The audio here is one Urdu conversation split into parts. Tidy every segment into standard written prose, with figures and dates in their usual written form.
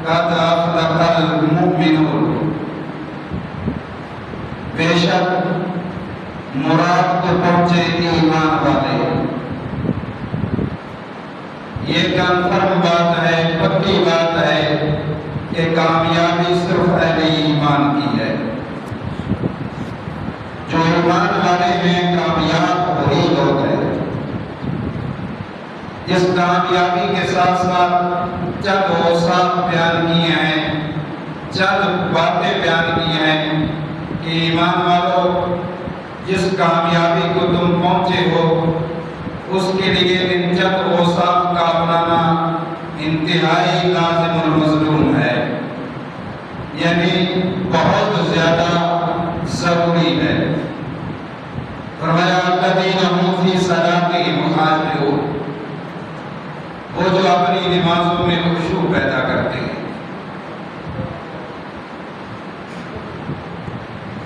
قد افلح المؤمنون، بے شک مراد کو پہنچے ایمان والے۔ یہ کنفرم بات ہے، پکی بات ہے کہ کامیابی صرف اہل ایمان کی ہے۔ جو ایمان والے ہیں کامیاب وہی لوگ ہیں۔ اس کامیابی کے ساتھ ساتھ چند اوصاف بیان کیے ہیں، چند باتیں بیان کی ہیں کہ ایمان والوں جس کامیابی کو تم پہنچے ہو اس کے لیے ان چند اوصاف کا اپنانا انتہائی لازم المظلوم ہے، یعنی بہت زیادہ ضروری ہے۔ فرمایا الذین هم فی صلاتہم خاشعون، وہ جو اپنی نمازوں میں خشوع پیدا کرتے ہیں۔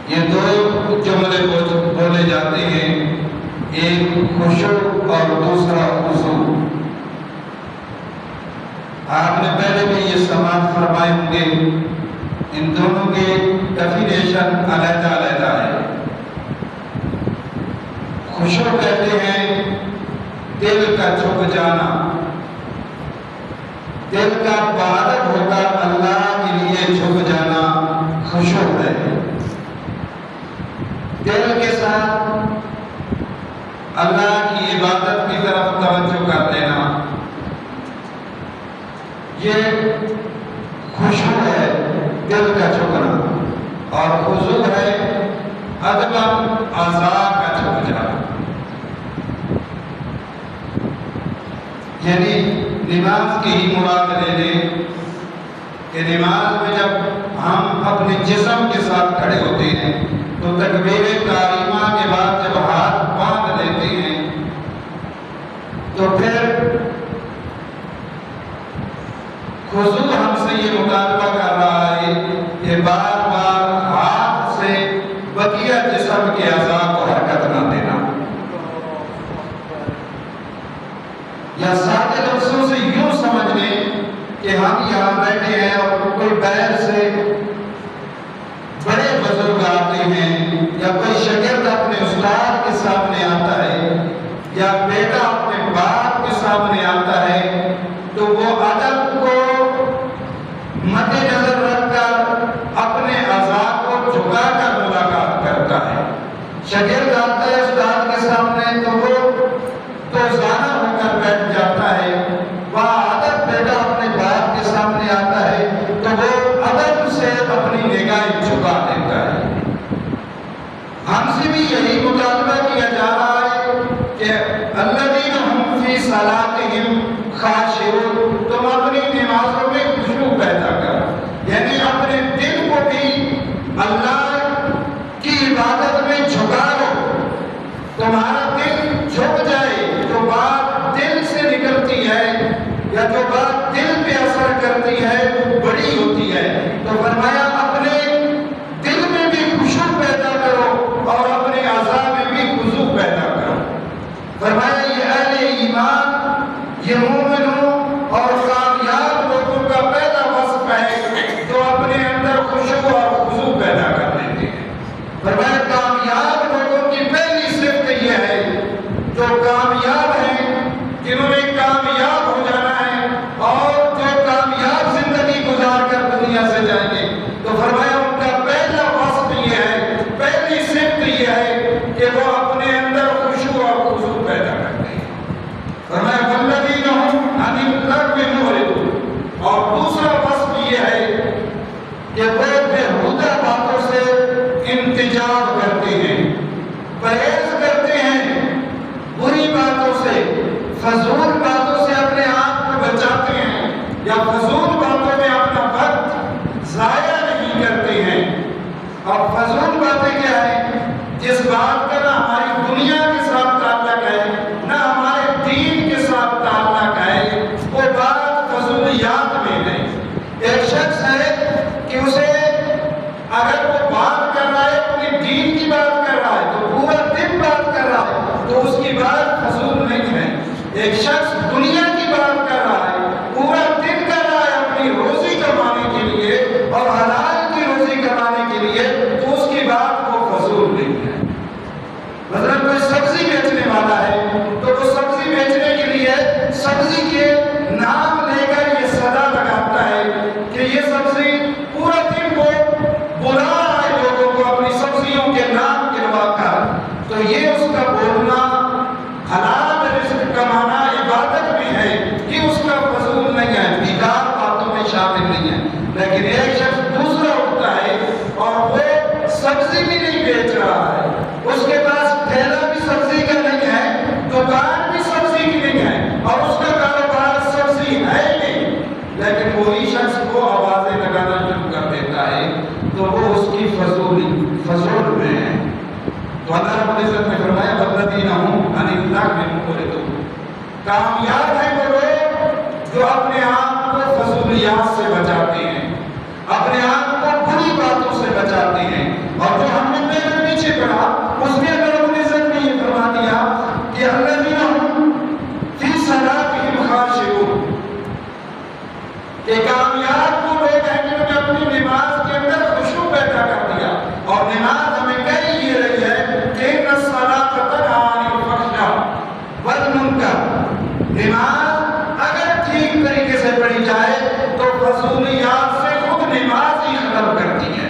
یہ دو جملے بولے جاتے ہیں، ایک خشوع اور دوسرا خضوع۔ آپ نے پہلے بھی یہ سماعت فرمائے ہوں گے، ان دونوں کے ڈیفینیشن علیحدہ علیحدہ ہے۔ خشوع کہتے ہیں دل کا جھک جانا، دل کا عبادت ہو کر اللہ کے لیے جھک جانا خشوع ہے۔ دل کے ساتھ اللہ کی عبادت کی طرف توجہ کر دینا، یہ خشوع ہے، دل کا جھکنا، اور خضوع ہے عدم اعضاء کا جھک جانا۔ یعنی نماز کی ہی مراد لے لیں کہ نماز میں جب ہم اپنے جسم کے ساتھ کھڑے ہوتے ہیں تو تکبیر تحریمہ کے بعد جب ہاتھ باندھ لیتے ہیں تو پھر خضوع ہم سے یہ مطالبہ کر رہا ہے کہ بار بار ہاتھ سے بقیہ جسم کے اعضاء کو حرکت نہ دینا، یا سادے لفظوں سے یوں سمجھ لیں کہ ہم یہاں بیٹھے ہیں اور کوئی باہر سے بڑے بزرگ آتے ہیں، یا کوئی شاگرد اپنے استاد کے سامنے آتا ہے، یا بیٹا اپنے باپ کے سامنے آتا ہے، تو وہ ادب کو مد نظر رکھ کر اپنے اعضاء کو جھکا کر ملاقات کرتا ہے۔ شاگرد آتا ہے استاد کے سامنے تو وہ دوزانہ ہو کر بیٹھ جاتا ہے، وہ ادب بیٹا اپنے باپ کے سامنے آتا ہے تو وہ ادب سے اپنی نگاہیں جھکا دیتا ہے۔ ہم سے بھی یہی مطالبہ کیا جا رہا ہے کہ الذین هم فی صلاتہم خاشعون، تم اپنی نمازوں میں خشوع پیدا کرو، یعنی اپنے دل کو بھی اللہ کی عبادت میں جھکا لو۔ تمہارا دل جھک جائے، جو بات دل سے نکلتی ہے یا جو بات دل پہ اثر کرتی ہے وہ بڑی ہوتی ہے۔ تو فرمایا اپنے دل میں بھی خشوع پیدا کرو اور اپنے اعضاء میں بھی خضوع پیدا کرو۔ فرمایا یہ اہل ایمان، یہ مومنوں اور کامیاب لوگوں کا پہلا وصف ہے جو اپنے اندر خشوع اور خضوع پیدا کر لیتے ہیں۔ فرمایا کامیاب لوگوں کی پہلی صفت یہ ہے، جو کامیاب ہیں، جنہوں نے کامیاب ہو جانا ہے اور جو کامیاب زندگی گزار کر دنیا سے جائیں گے، تو فرمایا ان کا پہلا وصف یہ ہے، پہلی صفت یہ ہے کہ وہ اپنے اندر خشوع اور خضوع پیدا کرتے ہیں۔ فرمایا والذین هم عن اللغو معرضون، اور دوسرا وصف یہ ہے کہ وہ بیہودہ باتوں سے انتجاب کرتے ہیں، پرہیز کرتے ہیں، بری باتوں سے، فضول باتوں سے اپنے آپ کو بچاتے ہیں، یا فضول باتوں میں اپنا وقت ضائع نہیں کرتے ہیں۔ اور فضول باتیں کیا ہیں؟ جس بات کا نہ ہماری دنیا کے ساتھ تعلق ہے نہ ہمارے دین کے ساتھ تعلق ہے، وہ بات فضولیات میں ہے۔ ایک شخص ہے کہ اسے اگر وہ بات کر رہا ہے اپنے دین کی بات کر رہا ہے تو پورا دن بات کر رہا ہے تو اس کی بات فضول نہیں ہے۔ ایک شخص دنیا کی بات کر رہا ہے، پورا دن کر رہا ہے اپنی روزی کمانے شامل نہیں ہے. لیکن ایک شخص دوسرا اٹھتا ہے اور وہ سبزی بھی نہیں بیچ رہا ہے, اس کے پاس ٹھیلا بھی سبزی کا نہیں ہے, دکان بھی سبزی کی نہیں ہے, اور اس کا کاروبار سبزی ہے نہیں, لیکن وہی شخص کو آوازیں لگانا شروع کر دیتا ہے, تو وہ اس کی فضول میں ہے. تو اللہ رب العزت نے فرمایا والذین هم عن اللغو معرضون, کامیاب ہیں وہ لوگ جو اپنے آپ کو فضولیات سے بچاتے ہیں, اپنے آپ کو بری باتوں سے بچاتے ہیں. اور جو ہم نے پہلے پیچھے پڑھا اس میں اللہ رب العزت نے یہ فرما دیا کہ الذین هم فی صلاتهم خاشعون, کہ کامیاب وہ لوگ ہیں جنہوں نے اپنی نماز کے اندر خشوع پیدا کر دیا. اور نماز ہمیں کہی یہ رہی ہے کہ ان الصلاۃ تنہی عن الفحشاء والمنکر, نماز اگر ٹھیک طریقے سے پڑھی جائے تو فضولیات سے خود نماز ہی ختم کرتی ہے,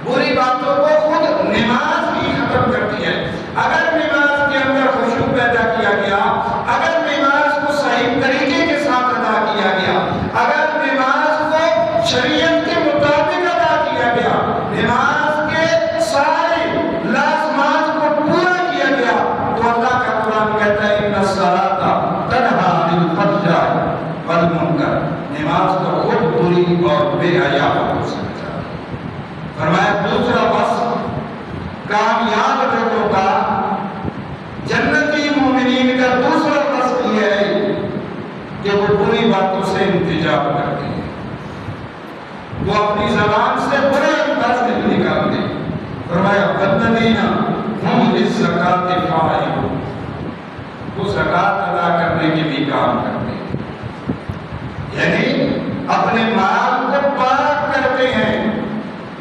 بری باتوں کو خود نماز ہی ختم کرتی ہے. اگر نماز کے اندر خشوع پیدا کیا گیا, اگر نماز کو صحیح طریقے کے ساتھ ادا کیا گیا, اگر نماز کو شریعت کے مطابق ادا کیا گیا, نماز کے سارے لازمات کو پورا کیا گیا, تو اللہ کا قرآن کہتا ہے ان الصلاۃ تنہی عن الفحشاء والمنکر, نماز تو خود بری اور بے حیا باتوں سے بچاتی ہے. فرمایا دوسرا وصف کامیاب لوگوں کا, جنتی مومنین کا دوسرا وصف یہ ہے کہ وہ بری باتوں سے انتجاب کرتے ہیں, وہ اپنی زبان سے برے الفاظ نہیں نکالتے. فرمایا والذین هم للزکاۃ فاعلون, وہ زکات ادا کرنے کے بھی کام کرتے ہیں, یعنی اپنے مال کو پاک کرتے ہیں,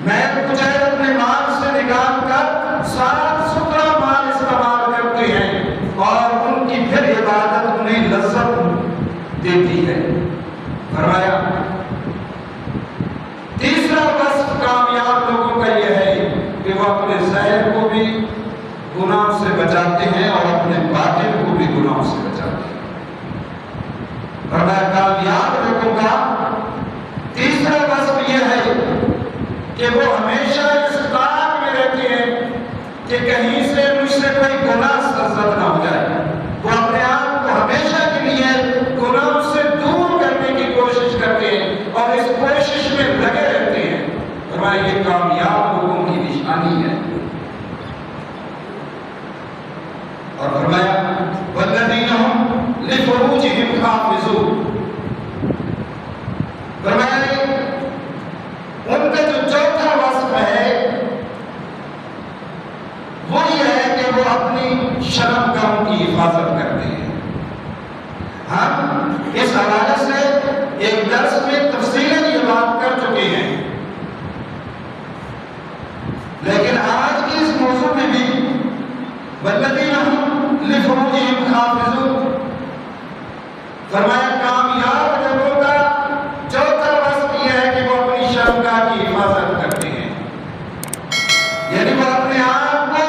میل کچیل اپنے مال سے نکال کر صاف ستھرا مال استعمال کرتے ہیں, اور ان کی پھر عبادت انہیں لذت دیتی ہے. فرمایا تیسرا وصف کامیاب لوگوں کا یہ ہے کہ وہ اپنے ظاہر کو بھی گناہوں سے بچاتے ہیں اور اپنے باطن کو بھی گناہوں سے بچاتے ہیں. فرمایا کامیاب لوگوں کا تیسرا وصف یہ ہے کہ وہ ہمیشہ اس طاق میں رہتے ہیں کہ کہیں سے مجھ سے کوئی گناہ سرزد نہ ہو جائے. وہ اپنے آپ کو ہمیشہ کے لیے گناہوں سے دور کرنے کی کوشش کرتے ہیں اور اس کوشش میں لگے رہتے ہیں. فرمایا یہ کامیاب لوگوں کی نشانی ہے. اور فرمایا والذین هم لفروجهم حافظون, فرمایا ان کا جو چوتھا وصف ہے وہ یہ ہے کہ وہ اپنی شرمگاہوں کی حفاظت کرتے ہیں. ہم اس حوالے سے ایک درس میں تفصیلاً یہ بات کر چکے ہیں, لیکن آج کی اس موضوع میں بھی والذین هم لفروجهم حافظون, فرمایا کامیاب لوگوں کا چوتھا وصف یہ ہے کہ وہ اپنی شرمگاہ کی حفاظت کرتے ہیں, یعنی وہ اپنے آپ کو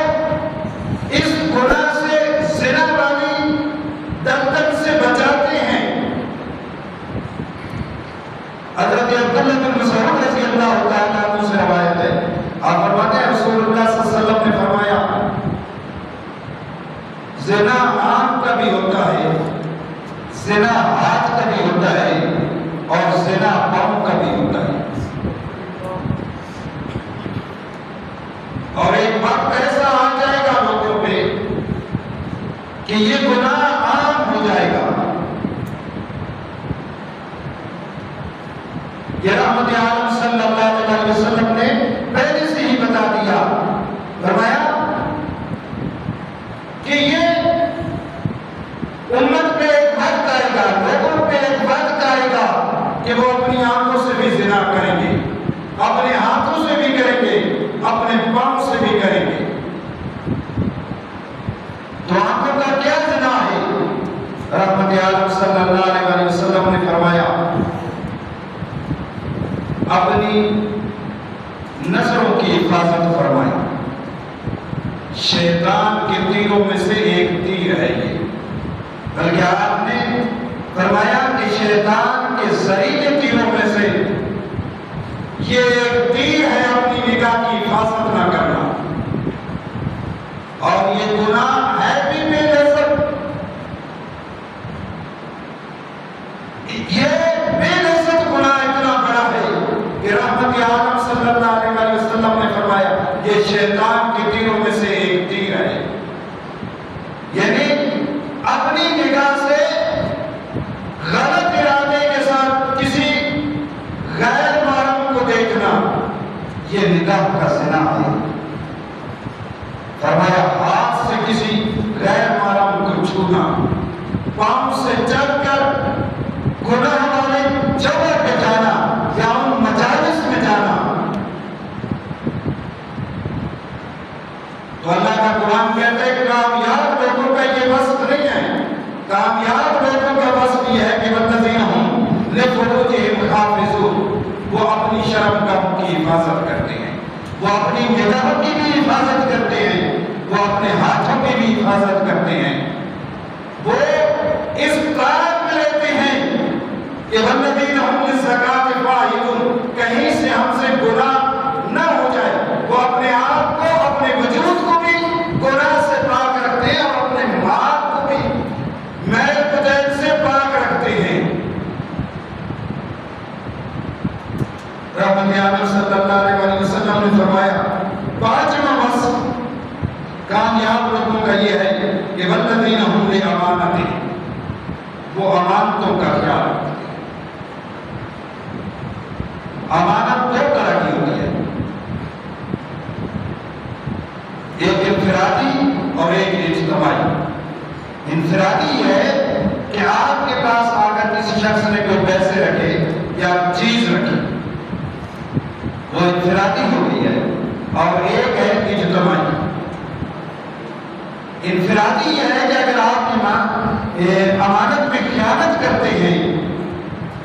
اس گناہ سے, زنا والی دفتر سے بچاتے ہیں. حضرت عبداللہ بن مسعود رضی اللہ تعالیٰ عنہ سے روایت ہے, آپ فرماتے ہیں رسول اللہ صلی اللہ علیہ وسلم نے فرمایا زنا آنکھ کا بھی ہوتا ہے, زنا ہاتھ کا بھی ہوتا ہے, اور زنا پاؤں کا بھی ہوتا ہے. اور ایک وقت ایسا آ جائے گا لوگوں پہ کہ یہ گناہ عام ہو جائے گا. یہ رحمت عالم صلی اللہ علیہ وسلم نے پہلے سے ہی بتا دیا. فرمایا کہ یہ امت پہ ایک وقت آئے گا, لوگوں پہ ایک وقت آئے گا کہ وہ اپنی آنکھوں سے بھی زنا کریں گے, اپنے ہاتھوں سے بھی کریں گے, اپنے پاؤں سے بھی کریں گے. تو آنکھوں کا کیا زنا ہے؟ رحمت عالم صلی اللہ علیہ وسلم نے فرمایا اپنی نظروں کی حفاظت فرمائی. شیطان کے تیروں میں سے ایک تیر ہے یہ, بلکہ آپ نے فرمایا کہ شیطان کے زہریلے تیروں میں سے یہ ایک تیر ہے اپنی نگاہ کی حفاظت نہ کرنا، اور یہ گناہ ہے بھی بے لذت، یہ بے لذت گناہ اتنا بڑا ہے کہ رحمت عالم صلی اللہ علیہ وسلم نے فرمایا یہ شیطان کے تیروں میں سے ایک تیر ہے، یعنی اپنی نگاہ سے غلط ارادے کے ساتھ کسی غیر محرم کو دیکھنا یہ نگاہ کا زنا ہے۔ فرمایا ہاتھ سے کسی غیر محرم کو چھونا، پاؤں سے چل کر گناہ والے جگہ پہ جانا یا ان مجالس میں جانا، تو اللہ کا قرآن کہتا ہے کہ کامیاب لوگوں کا یہ وصف نہیں ہے، کامیاب لوگوں کا وصف یہ ہے کہ والذین هم لفروجہم حافظون، وہ اپنی شرم گاہوں کی حفاظت کرتے ہیں، وہ اپنی نگاہوں کی بھی حفاظت کرتے ہیں، وہ اپنے ہاتھوں کی بھی حفاظت کرتے ہیں، وہ اس طاعت میں رہتے ہیں کہ والذین هم للزکاۃ فاعلون، کہیں سے ہم سے گناہ نہ ہو جائے، وہ اپنے آپ کو اپنے وجود کو بھی گناہ سے پاک رکھتے ہیں اور اپنے مال کو بھی میل کچیل سے پاک رکھتے ہیں۔ رحمت عالم صلی اللہ علیہ وسلم نے فرمایا پانچواں وصف کامیاب لوگوں کا یہ ہے کہ والذین هم لامانتہم، وہ امانتوں کا خیال رکھتے ہیں۔ امانت دو طرح کی ہوتی ہے، ایک انفرادی اور ایک اجتماعی۔ انفرادی یہ ہے کہ آپ کے پاس آ کر کسی شخص نے کوئی پیسے رکھے یا چیز رکھی، وہ انفرادی ہوتی ہے، اور ایک ہے اجتماعی۔ انفرادی یہ ہے کہ اگر آپ امانت میں خیانت کرتے ہیں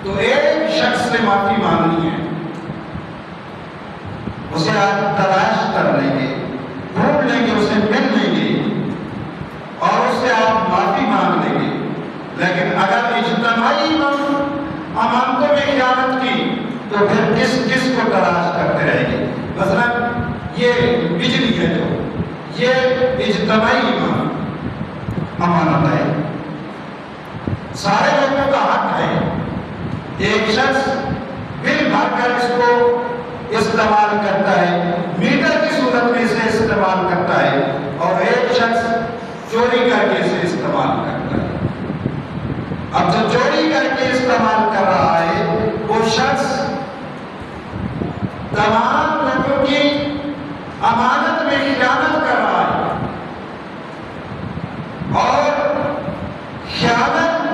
تو ایک شخص سے معافی مانگنی ہے، اسے آپ تلاش کر لیں گے، ڈھونڈ لیں گے، اسے مل لیں گے اور اس سے آپ معافی مانگ لیں گے۔ لیکن اگر اجتماعی امانتوں میں خیانت کی تو پھر کس کو تلاش کرتے رہیں گے؟ مثلا یہ بجلی ہے جو یہ اجتماعی امانت ہے، سارے لوگوں کا حق ہے، ایک شخص بل بھر کر اس کو استعمال کرتا ہے، میٹر کی صورت میں اسے استعمال کرتا ہے، اور ایک شخص چوری کر کے اسے استعمال کرتا ہے۔ اب جو چوری کر کے استعمال کر رہا ہے وہ شخص تمام لوگوں کی امانت میں خیانت کر رہا ہے، اور خیانت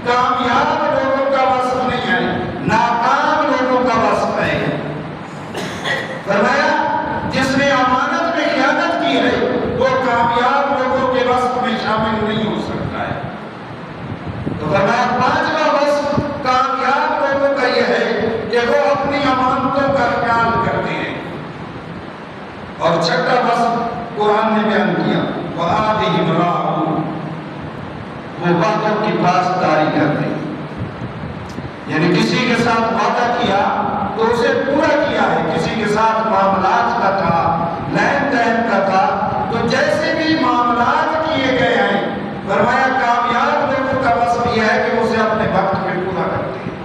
کامیاب لوگوں کا وصف نہیں ہے، ناکام لوگوں کا وصف ہے۔ فرمایا جس نے امانت میں خیانت کی ہے وہ کامیاب لوگوں کے وصف میں شامل نہیں ہو سکتا ہے۔ تو فرمایا پانچواں وصف کامیاب لوگوں کا یہ ہے کہ وہ اپنی امانتوں کا خیال کرتے ہیں، اور چھٹا وصف قرآن نے بیان کیا وَآتِهِمْ رَاعُونَ، وہ وعدوں کی پاسداری کرتے ہیں، یعنی کسی کے ساتھ وعدہ کیا تو اسے پورا کیا ہے، کسی کے ساتھ معاملات کا تھا، لین دین کا تھا، تو جیسے بھی معاملات کیے گئے ہیں فرمایا کامیاب لوگوں کا وصف یہ ہے کہ وہ اسے اپنے وقت میں پورا کرتے ہیں۔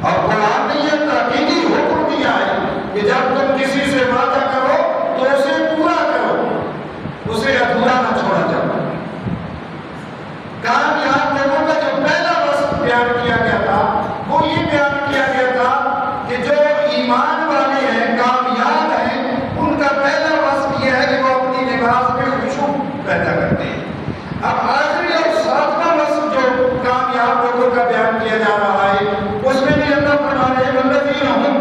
اور قرآن نے یہ تاکیدی حکم دیا ہے کہ جب تم کسی سے وعدہ کرو تو اسے پورا کرو، اسے ادھورا نہ چھوڑا جائے۔ کامیاب لوگوں کا جو پہلا وصف بیان کیا گیا تھا وہ یہ بیان کیا گیا تھا کہ جو ایمان والے ہیں، کامیاب ہیں، ان کا پہلا وصف یہ ہے کہ وہ اپنی نماز میں خشوع پیدا کرتے ہیں۔ اب آخری اور ساتواں وصف جو کامیاب لوگوں کا بیان کیا جا رہا ہے اس میں بھی اللہ فرما رہے ہیں والذین هم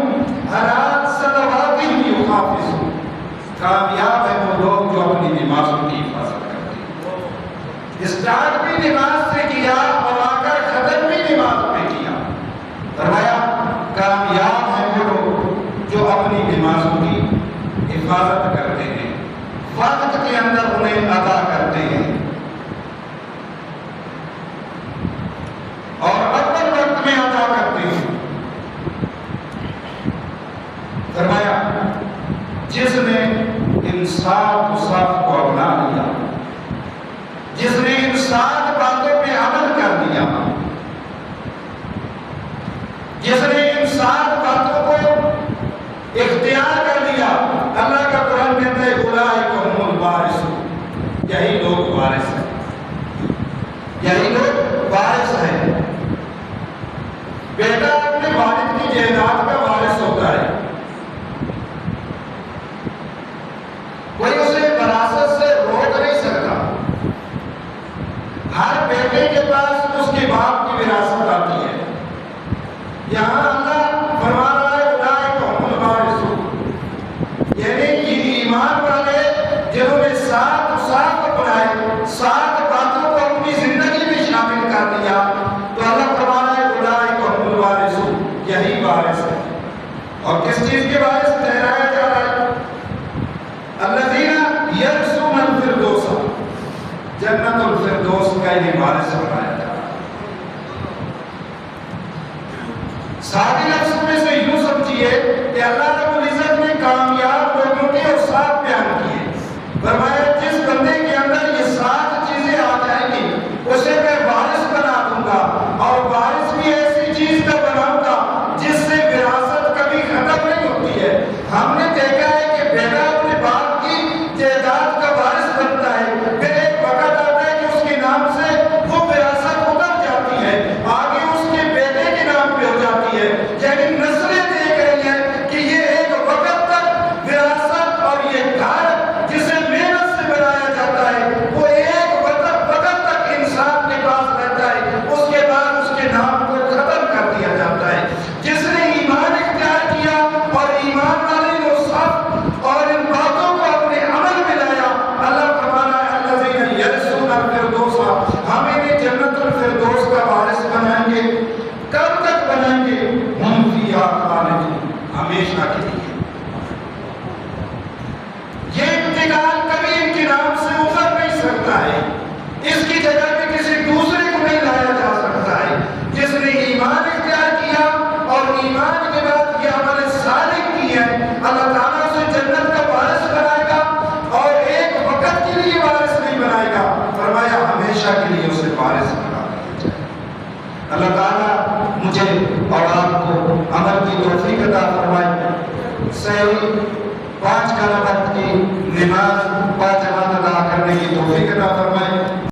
علی صلواتہم یحافظون، کامیاب ہیں وہ لوگ جو اپنی نمازوں کی حفاظت کرتے ہیں۔ اسٹارٹ بھی نماز سے کیا اور آ کر ختم بھی نماز پہ کیا۔ فرمایا کامیاب ہیں وہ لوگ جو اپنی نمازوں کی حفاظت کرتے ہیں، وقت کے اندر انہیں ادا کرتے ہیں، اور اول وقت میں ادا کرتے ہیں۔ انصاف کو اپنا لیا، جس نے ان 7 باتوں پہ عمل کر دیا، جس نے ان 7 باتوں کو اختیار کر لیا، اللہ کا قرآن کہتا ہے اولئک هم الوارثون، یہی لوگ وارث ہیں، یہی لوگ وارث ہیں۔ بیٹا اپنے والد کی جائیداد کا وارث ہوتا ہے، کوئی اسے وراثت سے روک نہیں سکتا، ہر بیٹے کے پاس اس کے باپ کی وراثت آتی ہے۔ یہاں اللہ فرما رہا ہے اولئک هم الوارثون، یعنی یہ ایمان والے جنہوں نے 7 اپنائے، 7 باتوں کو اپنی زندگی میں شامل کر دیا، تو اللہ فرما رہا ہے اولئک هم الوارثون، یہی وارث ہے۔ اور کس چیز کے وارث ٹھہرایا جا رہا ہے؟ الذین یرثون الفردوس، جنت الفردوس کا یہ وارث بنایا جا رہا ہے۔ سادے لفظوں میں سے یوں سمجھیے کہ اللہ رب العزت نے کامیاب لوگوں کے اوصاف بیان کیے، فرمایا جس بندے کے اندر یہ 7 چیزیں آ جائیں گی اسے میں وارث بنا دوں گا، اور وارث بھی ایسی چیز کا بناؤں گا جس سے وراثت کبھی ختم نہیں ہوتی ہے۔ ہم نے دیکھا ہے کہ بیٹا اپنے باپ کی جائیداد کا وارث بنتا ہے، پھر ایک وقت آتا ہے کہ اس کے نام سے وہ وراثت اتر جاتی ہے، آگے اس کے بیٹے کے نام پہ ہو جاتی ہے، یعنی نسلیں دیکھ رہی ہیں کہ یہ ایک وقت تک وراثت اور یہ گھر جسے محنت سے بنایا جاتا ہے وہ ایک وقت تک انسان کے پاس رہتا ہے، اس کے بعد اس کے نام کو ختم کر دیا جاتا ہے۔ جس نے ایمان اختیار کیا اور ایمان والے کو صف اور ان باتوں کو اپنے عمل میں لایا، اللہ فرمانا ہے الذین یرثون الفردوس، ہم انہیں جنت الفردوس کا وارث بنائیں گے۔ کب تک بنائیں گے؟ ہم فیہا خالدون، ہمیشہ کے لیے۔ یہ انتقال کبھی ان کے نام سے اتر نہیں سکتا ہے، اس کی جگہ پہ کسی دوسرے کو نہیں لایا جا سکتا ہے۔ جس نے ایمان اختیار کیا اور ایمان کے بعد یہ عمل صالح کی ہے، اللہ تعالیٰ اسے جنت کا وارث بنائے گا، اور ایک وقت کے لیے وارث نہیں بنائے گا، فرمایا ہمیشہ کے لیے اسے وارث بنا دیا جائے۔ اللہ تعالیٰ مجھے اور آپ کو عمل کی توفیق عطا فرمائے، صحیح 5 وقت کی نماز 5 جماعت ادا کرنے کی توفیق عطا فرمائے۔